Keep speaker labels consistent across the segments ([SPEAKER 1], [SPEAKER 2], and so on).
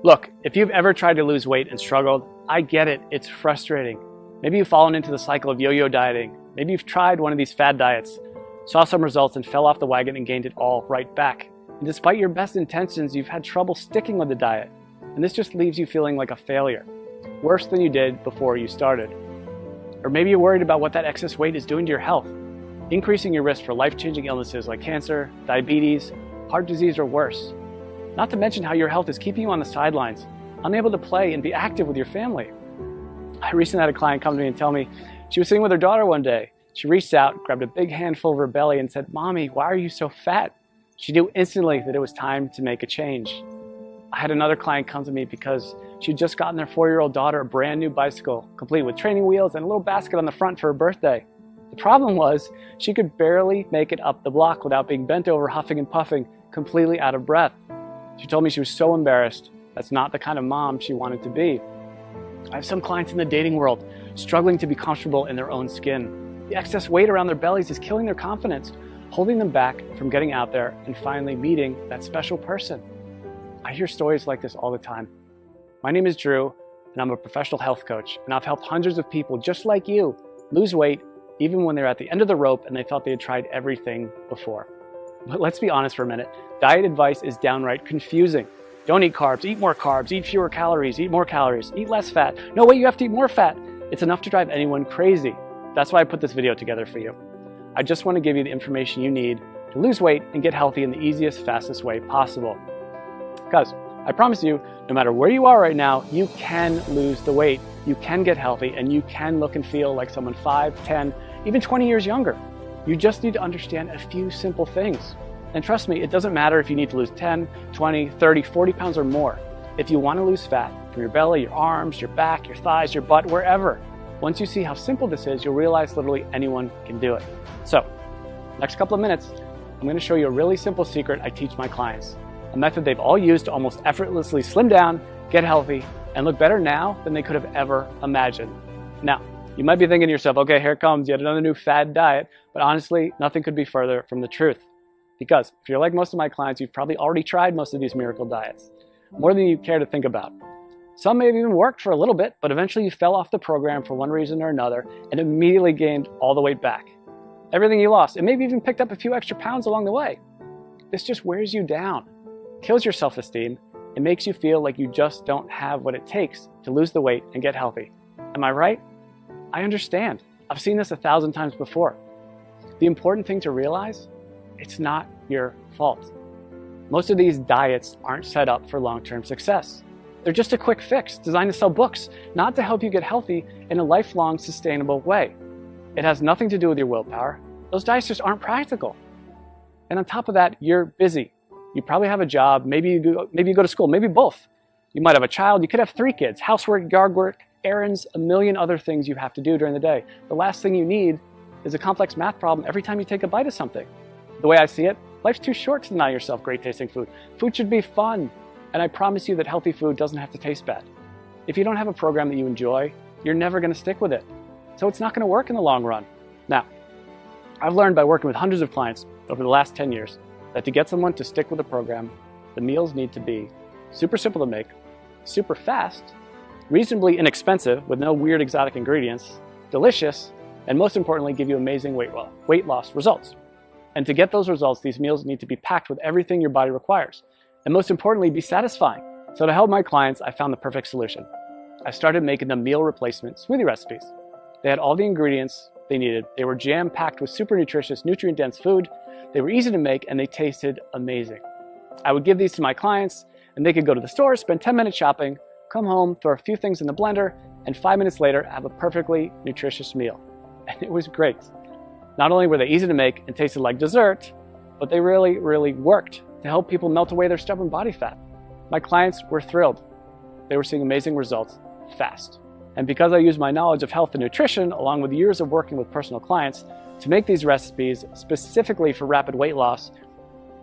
[SPEAKER 1] Look, if you've ever tried to lose weight and struggled, I get it, it's frustrating. Maybe you've fallen into the cycle of yo-yo dieting. Maybe you've tried one of these fad diets, saw some results and fell off the wagon and gained it all right back. And despite your best intentions, you've had trouble sticking with the diet. And this just leaves you feeling like a failure, worse than you did before you started. Or maybe you're worried about what that excess weight is doing to your health, increasing your risk for life-changing illnesses like cancer, diabetes, heart disease, or worse. Not to mention how your health is keeping you on the sidelines, unable to play and be active with your family. I recently had a client come to me and tell me she was sitting with her daughter one day. She reached out, grabbed a big handful of her belly and said, "Mommy, why are you so fat?" She knew instantly that it was time to make a change. I had another client come to me because she'd just gotten their 4-year-old daughter a brand new bicycle, complete with training wheels and a little basket on the front for her birthday. The problem was she could barely make it up the block without being bent over, huffing and puffing, completely out of breath. She told me she was so embarrassed. That's not the kind of mom she wanted to be. I have some clients in the dating world struggling to be comfortable in their own skin. The excess weight around their bellies is killing their confidence, holding them back from getting out there and finally meeting that special person. I hear stories like this all the time. My name is Drew, and I'm a professional health coach, and I've helped hundreds of people just like you lose weight even when they're at the end of the rope and they thought they had tried everything before. But let's be honest for a minute. Diet advice is downright confusing. Don't eat carbs, eat more carbs, eat fewer calories, eat more calories, eat less fat. No way, you have to eat more fat. It's enough to drive anyone crazy. That's why I put this video together for you. I just want to give you the information you need to lose weight and get healthy in the easiest, fastest way possible. Because I promise you, no matter where you are right now, you can lose the weight, you can get healthy, and you can look and feel like someone 5, 10, even 20 years younger. You just need to understand a few simple things. And trust me, it doesn't matter if you need to lose 10, 20, 30, 40 pounds or more. If you want to lose fat from your belly, your arms, your back, your thighs, your butt, wherever, once you see how simple this is, you'll realize literally anyone can do it. So, next couple of minutes, I'm going to show you a really simple secret I teach my clients. A method they've all used to almost effortlessly slim down, get healthy, and look better now than they could have ever imagined. Now, you might be thinking to yourself, okay, here comes yet another new fad diet, but honestly, nothing could be further from the truth. Because if you're like most of my clients, you've probably already tried most of these miracle diets, more than you care to think about. Some may have even worked for a little bit, but eventually you fell off the program for one reason or another and immediately gained all the weight back. Everything you lost, and maybe even picked up a few extra pounds along the way. This just wears you down, kills your self-esteem, and makes you feel like you just don't have what it takes to lose the weight and get healthy. Am I right? I understand. I've seen this 1,000 times before. The important thing to realize, it's not your fault. Most of these diets aren't set up for long-term success. They're just a quick fix designed to sell books, not to help you get healthy in a lifelong, sustainable way. It has nothing to do with your willpower. Those diets just aren't practical. And on top of that, you're busy. You probably have a job, maybe you go to school, maybe both. You might have a child, you could have 3 kids, housework, yard work, errands, a million other things you have to do during the day. The last thing you need is a complex math problem every time you take a bite of something. The way I see it, life's too short to deny yourself great tasting food. Food should be fun, and I promise you that healthy food doesn't have to taste bad. If you don't have a program that you enjoy, you're never going to stick with it. So it's not going to work in the long run. Now, I've learned by working with hundreds of clients over the last 10 years that to get someone to stick with a program, the meals need to be super simple to make, super fast, reasonably inexpensive with no weird exotic ingredients, delicious, and most importantly, give you amazing weight loss results. And to get those results, these meals need to be packed with everything your body requires. And most importantly, be satisfying. So to help my clients, I found the perfect solution. I started making them meal replacement smoothie recipes. They had all the ingredients they needed. They were jam-packed with super nutritious, nutrient-dense food. They were easy to make, and they tasted amazing. I would give these to my clients, and they could go to the store, spend 10 minutes shopping, come home, throw a few things in the blender, and 5 minutes later, have a perfectly nutritious meal. And it was great. Not only were they easy to make and tasted like dessert, but they really, really worked to help people melt away their stubborn body fat. My clients were thrilled. They were seeing amazing results fast. And because I use my knowledge of health and nutrition, along with years of working with personal clients, to make these recipes specifically for rapid weight loss,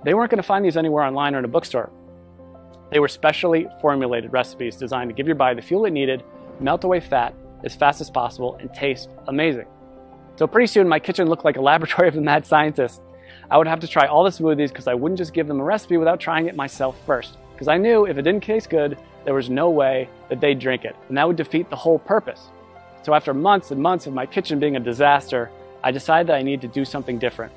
[SPEAKER 1] they weren't going to find these anywhere online or in a bookstore. They were specially formulated recipes designed to give your body the fuel it needed, melt away fat as fast as possible, and taste amazing. So pretty soon my kitchen looked like a laboratory of a mad scientist. I would have to try all the smoothies because I wouldn't just give them a recipe without trying it myself first. because I knew if it didn't taste good, there was no way that they'd drink it, and that would defeat the whole purpose. So after months and months of my kitchen being a disaster, I decided that I needed to do something different.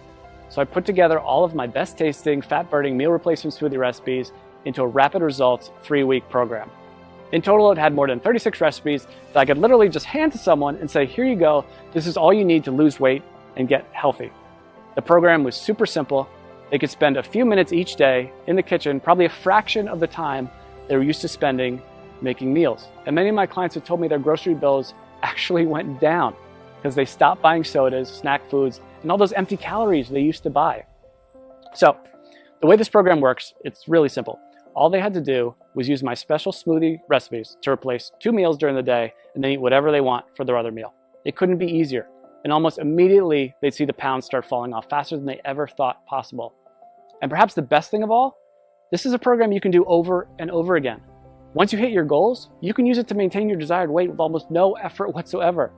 [SPEAKER 1] So I put together all of my best tasting, fat-burning meal replacement smoothie recipes into a rapid results 3-week program. In total, it had more than 36 recipes that I could literally just hand to someone and say, here you go, this is all you need to lose weight and get healthy. The program was super simple. They could spend a few minutes each day in the kitchen, probably a fraction of the time they were used to spending making meals. And many of my clients have told me their grocery bills actually went down because they stopped buying sodas, snack foods, and all those empty calories they used to buy. So the way this program works, it's really simple. All they had to do was use my special smoothie recipes to replace 2 meals during the day and then eat whatever they want for their other meal. It couldn't be easier. And almost immediately, they'd see the pounds start falling off faster than they ever thought possible. And perhaps the best thing of all, this is a program you can do over and over again. Once you hit your goals, you can use it to maintain your desired weight with almost no effort whatsoever.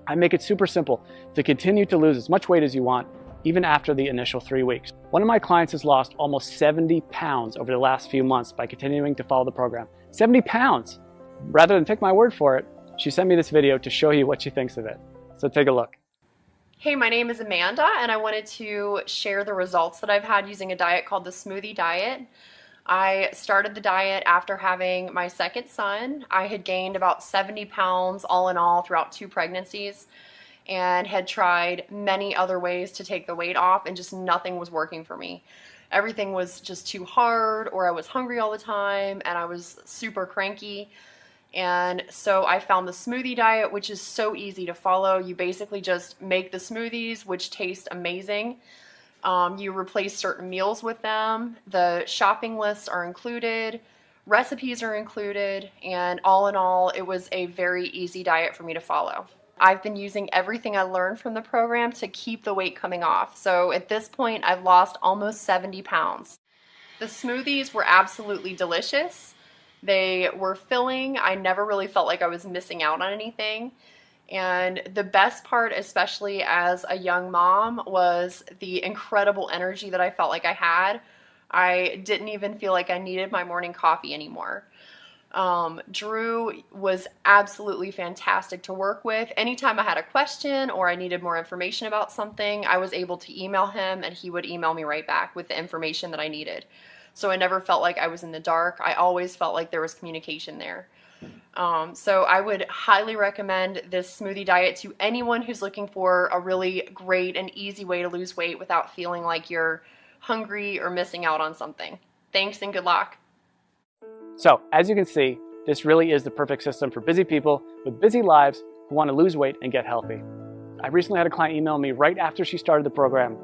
[SPEAKER 1] I make it super simple to continue to lose as much weight as you want, even after the initial 3 weeks. One of my clients has lost almost 70 pounds over the last few months by continuing to follow the program. 70 pounds! Rather than take my word for it, she sent me this video to show you what she thinks of it. So take a look.
[SPEAKER 2] Hey, my name is Amanda, and I wanted to share the results that I've had using a diet called the Smoothie Diet. I started the diet after having my second son. I had gained about 70 pounds all in all throughout 2 pregnancies and had tried many other ways to take the weight off, and just nothing was working for me. Everything was just too hard, or I was hungry all the time, and I was super cranky. And so I found the Smoothie Diet, which is so easy to follow. You basically just make the smoothies, which taste amazing. You replace certain meals with them. The shopping lists are included. Recipes are included. And all in all, it was a very easy diet for me to follow. I've been using everything I learned from the program to keep the weight coming off. So at this point, I've lost almost 70 pounds. The smoothies were absolutely delicious. They were filling. I never really felt like I was missing out on anything. And the best part, especially as a young mom, was the incredible energy that I felt like I had. I didn't even feel like I needed my morning coffee anymore. Drew was absolutely fantastic to work with. Anytime I had a question or I needed more information about something, I was able to email him and he would email me right back with the information that I needed. So I never felt like I was in the dark. I always felt like there was communication there. So I would highly recommend this smoothie diet to anyone who's looking for a really great and easy way to lose weight without feeling like you're hungry or missing out on something. Thanks and good luck.
[SPEAKER 1] So as you can see, this really is the perfect system for busy people with busy lives who want to lose weight and get healthy. I recently had a client email me right after she started the program.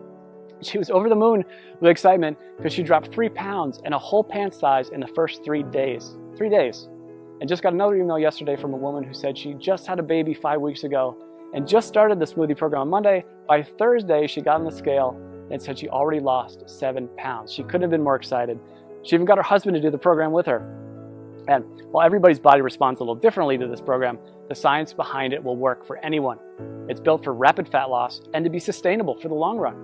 [SPEAKER 1] She was over the moon with excitement because she dropped 3 pounds and a whole pant size in the first 3 days. 3 days. And just got another email yesterday from a woman who said she just had a baby 5 weeks ago and just started the smoothie program on Monday. By Thursday, she got on the scale and said she already lost 7 pounds. She couldn't have been more excited. She even got her husband to do the program with her. And while everybody's body responds a little differently to this program, the science behind it will work for anyone. It's built for rapid fat loss and to be sustainable for the long run.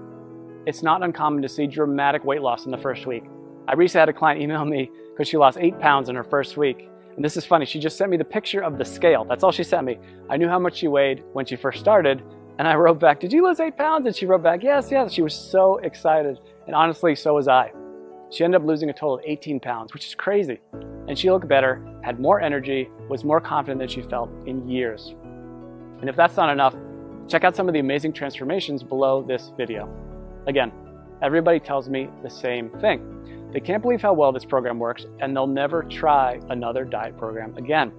[SPEAKER 1] It's not uncommon to see dramatic weight loss in the first week. I recently had a client email me because she lost 8 pounds in her first week. And this is funny, she just sent me the picture of the scale. That's all she sent me. I knew how much she weighed when she first started, and I wrote back, "Did you lose 8 pounds?" And she wrote back, "Yes, yes." She was so excited. And honestly, so was I. She ended up losing a total of 18 pounds, which is crazy. And she looked better, had more energy, was more confident than she felt in years. And if that's not enough, check out some of the amazing transformations below this video. Again, everybody tells me the same thing. They can't believe how well this program works, and they'll never try another diet program again.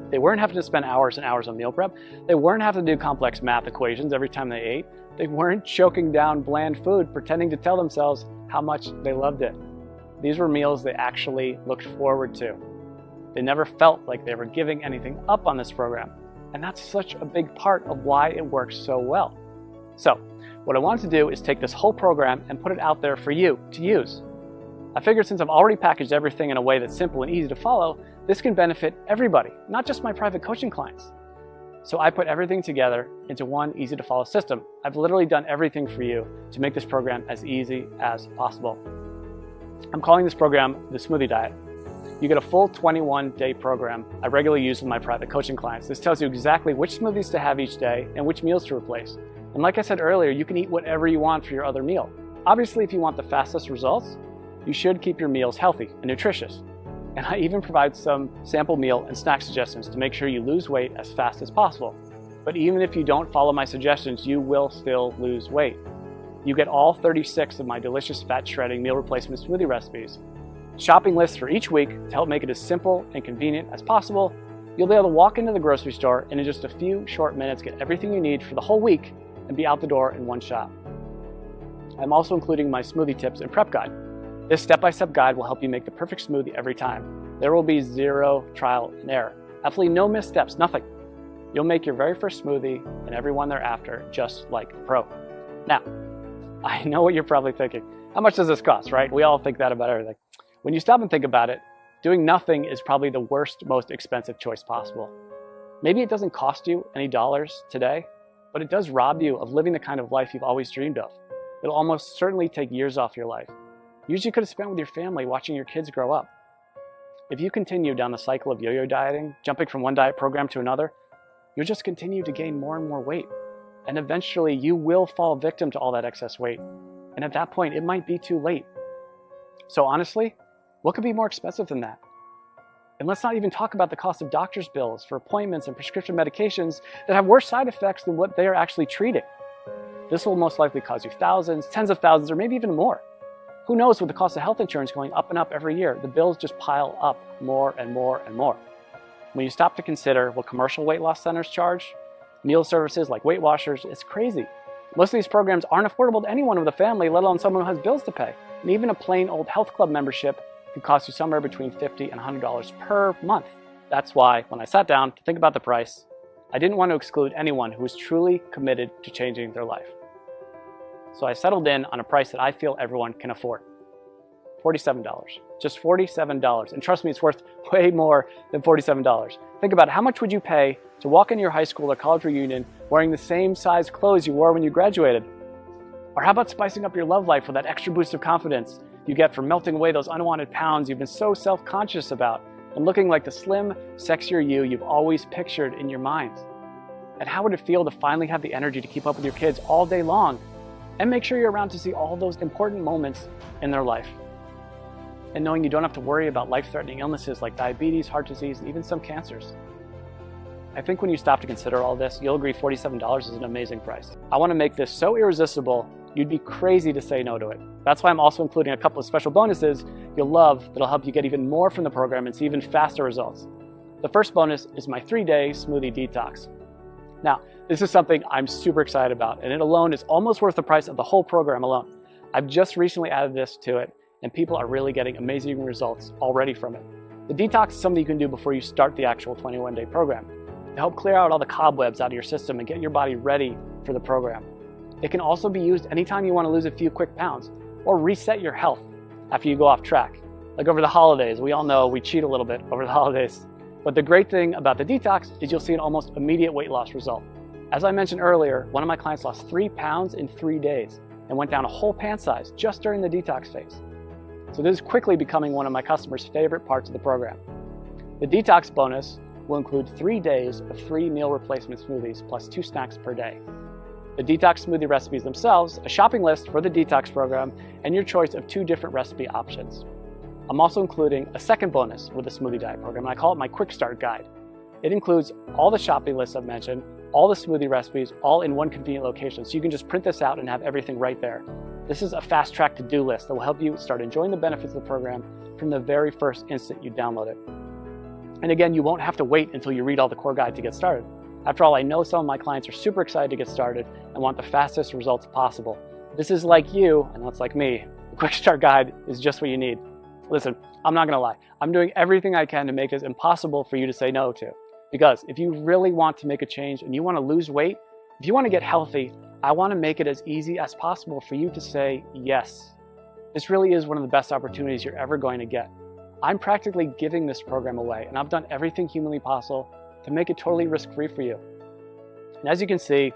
[SPEAKER 1] They weren't having to spend hours and hours on meal prep. They weren't having to do complex math equations every time they ate. They weren't choking down bland food, pretending to tell themselves how much they loved it. These were meals they actually looked forward to. They never felt like they were giving anything up on this program. And that's such a big part of why it works so well. So, what I wanted to do is take this whole program and put it out there for you to use. I figured since I've already packaged everything in a way that's simple and easy to follow, this can benefit everybody, not just my private coaching clients. So I put everything together into one easy to follow system. I've literally done everything for you to make this program as easy as possible. I'm calling this program the Smoothie Diet. You get a full 21-day program I regularly use with my private coaching clients. This tells you exactly which smoothies to have each day and which meals to replace. And like I said earlier, you can eat whatever you want for your other meal. Obviously, if you want the fastest results, you should keep your meals healthy and nutritious. And I even provide some sample meal and snack suggestions to make sure you lose weight as fast as possible. But even if you don't follow my suggestions, you will still lose weight. You get all 36 of my delicious fat shredding meal replacement smoothie recipes. Shopping lists for each week to help make it as simple and convenient as possible. You'll be able to walk into the grocery store and in just a few short minutes get everything you need for the whole week and be out the door in one shot. I'm also including my smoothie tips and prep guide. This step-by-step guide will help you make the perfect smoothie every time. There will be zero trial and error. Absolutely no missteps, nothing. You'll make your very first smoothie and every one thereafter just like a pro. Now, I know what you're probably thinking. How much does this cost, right? We all think that about everything. When you stop and think about it, doing nothing is probably the worst, most expensive choice possible. Maybe it doesn't cost you any dollars today, but it does rob you of living the kind of life you've always dreamed of. It'll almost certainly take years off your life. Years you could have spent with your family watching your kids grow up. If you continue down the cycle of yo-yo dieting, jumping from one diet program to another, you'll just continue to gain more and more weight. And eventually you will fall victim to all that excess weight. And at that point, it might be too late. So honestly, what could be more expensive than that? And let's not even talk about the cost of doctor's bills for appointments and prescription medications that have worse side effects than what they are actually treating. This will most likely cost you thousands, tens of thousands, or maybe even more. Who knows, with the cost of health insurance going up and up every year, the bills just pile up more and more and more. When you stop to consider what commercial weight loss centers charge, meal services like Weight Watchers, it's crazy. Most of these programs aren't affordable to anyone with a family, let alone someone who has bills to pay. And even a plain old health club membership can cost you somewhere between $50 and $100 per month. That's why, when I sat down to think about the price, I didn't want to exclude anyone who was truly committed to changing their life. So I settled in on a price that I feel everyone can afford. $47. Just $47. And trust me, it's worth way more than $47. Think about it. How much would you pay to walk into your high school or college reunion wearing the same size clothes you wore when you graduated? Or how about spicing up your love life with that extra boost of confidence you get from melting away those unwanted pounds you've been so self-conscious about and looking like the slim, sexier you you've always pictured in your mind? And how would it feel to finally have the energy to keep up with your kids all day long and make sure you're around to see all those important moments in their life? And knowing you don't have to worry about life-threatening illnesses like diabetes, heart disease, and even some cancers. I think when you stop to consider all this, you'll agree $47 is an amazing price. I want to make this so irresistible, you'd be crazy to say no to it. That's why I'm also including a couple of special bonuses you'll love that'll help you get even more from the program and see even faster results. The first bonus is my 3-day smoothie detox. Now, this is something I'm super excited about, and it alone is almost worth the price of the whole program alone. I've just recently added this to it, and people are really getting amazing results already from it. The detox is something you can do before you start the actual 21-day program to help clear out all the cobwebs out of your system and get your body ready for the program. It can also be used anytime you want to lose a few quick pounds or reset your health after you go off track. Like over the holidays, we all know we cheat a little bit over the holidays. But the great thing about the detox is you'll see an almost immediate weight loss result. As I mentioned earlier, one of my clients lost 3 pounds in 3 days and went down a whole pant size just during the detox phase. So this is quickly becoming one of my customers' favorite parts of the program. The detox bonus will include 3 days of free meal replacement smoothies plus 2 snacks per day. The detox smoothie recipes themselves, a shopping list for the detox program, and your choice of 2 different recipe options. I'm also including a second bonus with the Smoothie Diet program, and I call it my Quick Start Guide. It includes all the shopping lists I've mentioned, all the smoothie recipes, all in one convenient location, so you can just print this out and have everything right there. This is a fast-track to-do list that will help you start enjoying the benefits of the program from the very first instant you download it. And again, you won't have to wait until you read all the core guide to get started. After all, I know some of my clients are super excited to get started and want the fastest results possible. If this is like you, and that's like me, the Quick Start Guide is just what you need. Listen, I'm not gonna lie. I'm doing everything I can to make this impossible for you to say no to. Because if you really want to make a change and you want to lose weight, if you want to get healthy, I want to make it as easy as possible for you to say yes. This really is one of the best opportunities you're ever going to get. I'm practically giving this program away, and I've done everything humanly possible to make it totally risk-free for you. And as you can see,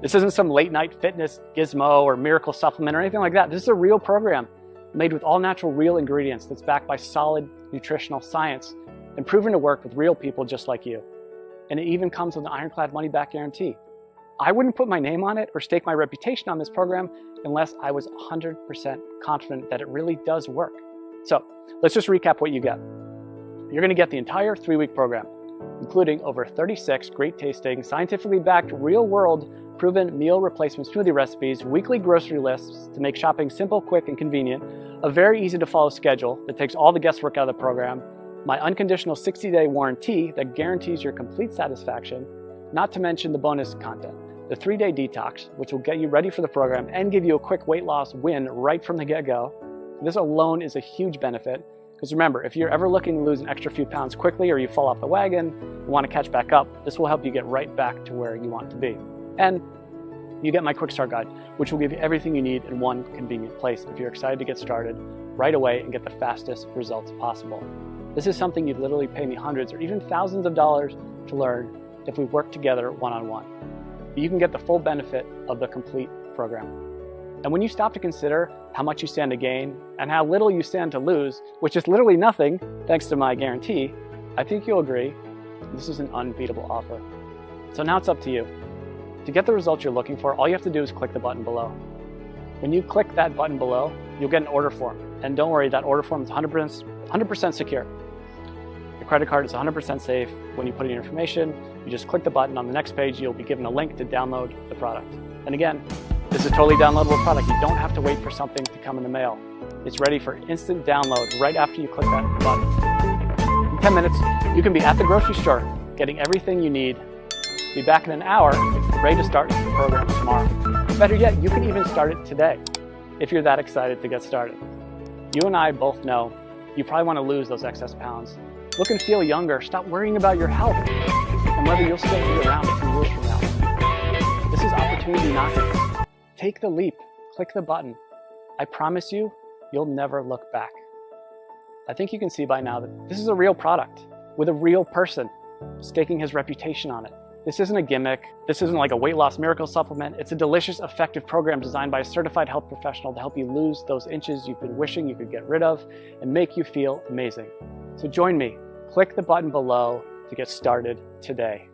[SPEAKER 1] this isn't some late-night fitness gizmo or miracle supplement or anything like that. This is a real program made with all natural real ingredients that's backed by solid nutritional science and proven to work with real people just like you. And it even comes with an ironclad money-back guarantee. I wouldn't put my name on it or stake my reputation on this program unless I was 100% confident that it really does work. So let's just recap what you get. You're going to get the entire 3-week program, including over 36 great tasting, scientifically backed, real-world, proven meal replacement smoothie recipes, weekly grocery lists to make shopping simple, quick, and convenient, a very easy to follow schedule that takes all the guesswork out of the program, my unconditional 60-day warranty that guarantees your complete satisfaction, not to mention the bonus content, the 3-day detox, which will get you ready for the program and give you a quick weight loss win right from the get-go. This alone is a huge benefit, because remember, if you're ever looking to lose an extra few pounds quickly or you fall off the wagon and want to catch back up, this will help you get right back to where you want to be. And you get my quick start guide, which will give you everything you need in one convenient place if you're excited to get started right away and get the fastest results possible. This is something you'd literally pay me hundreds or even thousands of dollars to learn if we work together one-on-one. You can get the full benefit of the complete program. And when you stop to consider how much you stand to gain and how little you stand to lose, which is literally nothing thanks to my guarantee, I think you'll agree this is an unbeatable offer. So now it's up to you. To get the results you're looking for, all you have to do is click the button below. When you click that button below, you'll get an order form. And don't worry, that order form is 100% secure. Your credit card is 100% safe. When you put in your information, you just click the button. On the next page, you'll be given a link to download the product. And again, this is a totally downloadable product. You don't have to wait for something to come in the mail. It's ready for instant download right after you click that button. In 10 minutes, you can be at the grocery store, getting everything you need. Be back in an hour, ready to start the program tomorrow. Better yet, you can even start it today, if you're that excited to get started. You and I both know you probably want to lose those excess pounds. Look and feel younger. Stop worrying about your health and whether you'll still be around 2 years from now. This is opportunity knocking. Take the leap. Click the button. I promise you, you'll never look back. I think you can see by now that this is a real product with a real person staking his reputation on it. This isn't a gimmick. This isn't like a weight loss miracle supplement. It's a delicious, effective program designed by a certified health professional to help you lose those inches you've been wishing you could get rid of and make you feel amazing. So join me. Click the button below to get started today.